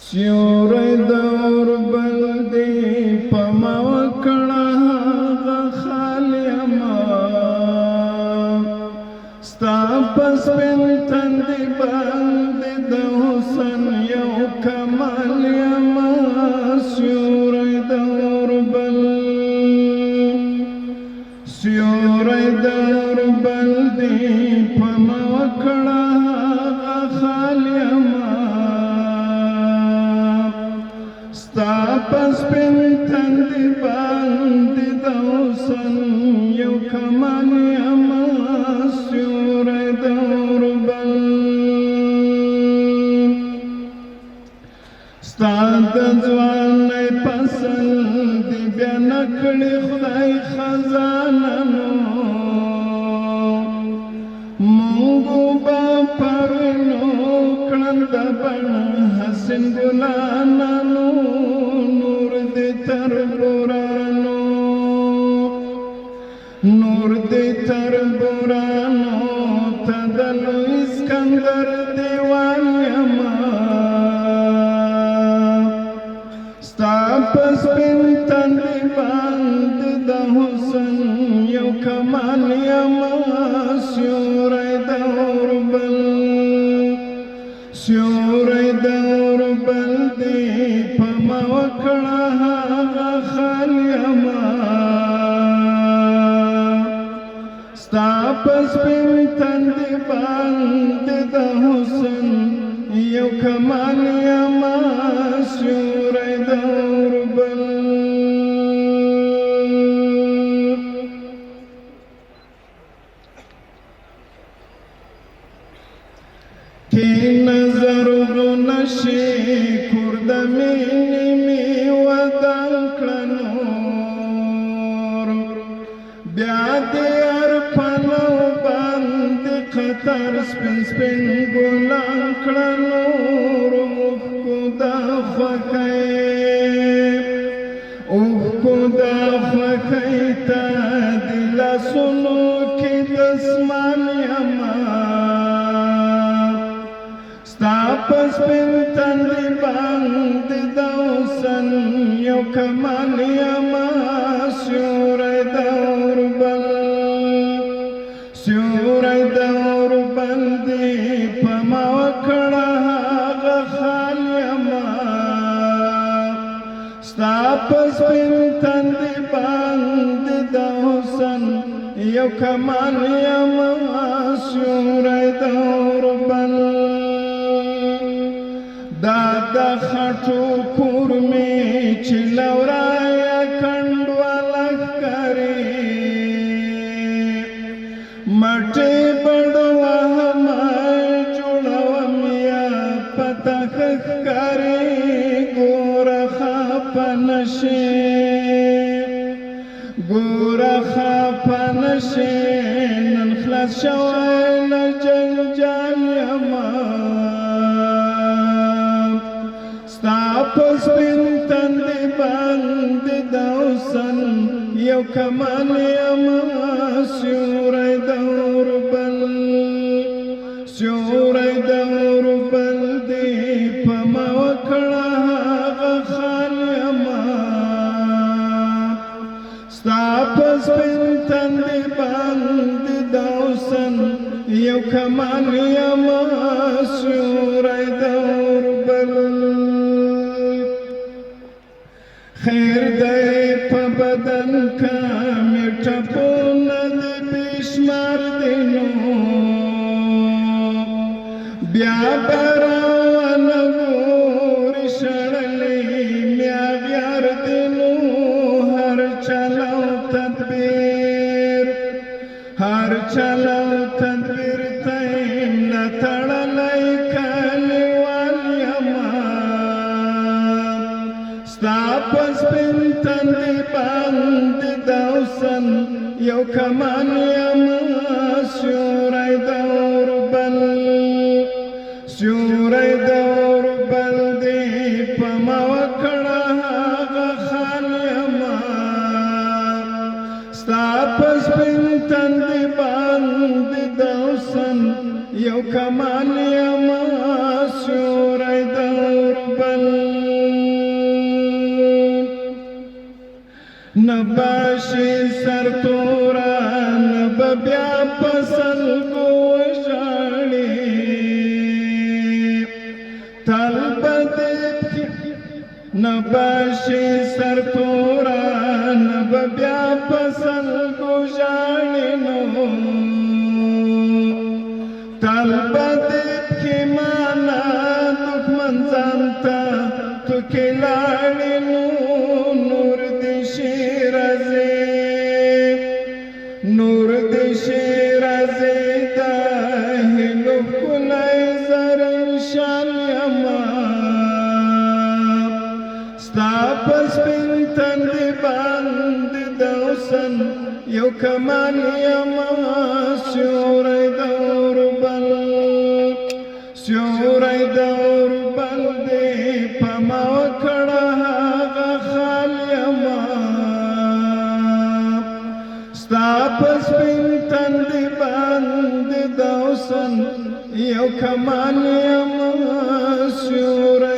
سیوری دور بلدی پما وکړه هغه خالما ستا پس پن تندی باندې د حسن یو کمال یما سیوری دور بلدی پما وکړه هغه خالما پس پن تندی باندې د حسن یو کمال یما سیوری دور بل ستا د ځوانۍ پسند بیا نکړې خدای خزانه مونږ به پرنو کړل د بڼ حسن ګلانو نور دې تر بورانو ته د لوی اسکندر دیوان یما ستا په سپین تندي باندې د حسن یو کمال یما سیوری دور بل دی پما وکړه هغه خالما ستا په سپین تندي باندې د حسن یو کمال یما سیوری دور بل کی نظر نشي کورد مینې می ودان کړنور بیا دې ارپلو باندې خطر سپین ګلان کړنور اوښکو دا خوښۍ تا د لاسونو کې دسمال یما ستا په سپین تندي باندې د حسن یو کمال یما سیوری دور بل دی پما وکړه هغه خالما ستا په سپین تندي باندې د حسن یو کمال یما سیوری دور بل دا د خټو کور می چې لورای کنډواله ښکاري مټې بډوهم جوړوم یا پتخ ښکاري ګوره خفه نشې نن خلاص شوی له جنجال یما ستا په سپین تندي باندې د حسن یو کمال یما سیوری دور بل دی پما وکړه هغه خالما ستا په سپین تندي باندې د حسن یو کمال یما سیوری دور بل خیر دی په بدن کا میټپونه د بشمار دینو بیا براونه ګورې شړلې میاغیار دینو هر چلو تدبیر تیم نتړلی کلیوال یما ستا په سپین تندي باندې د حسن یو کمال یما سیوری دور بل دی پما وکړه هغه خالما ستا په سپین تندي باندې د حسن یو کمال یما سیوری دور بل نباشي سرتورا نببیا پسل کو وشاړي طلبت نباشي سرتورا نببیا پسل کو وشاړي نو طلبت کی معنا دښمن ځانتا تو کلاړي نو نور دې شیرازه نور دې شیرازه دا هلو کولای زر شال یما ستا پس پنتن دی باند دوسن یو کمان یما سیوری دور بل سیوری دور بل دی پما وکړه هغه خال یما ستا پس پنتن دی باند دوسن یو کمان یما سیوری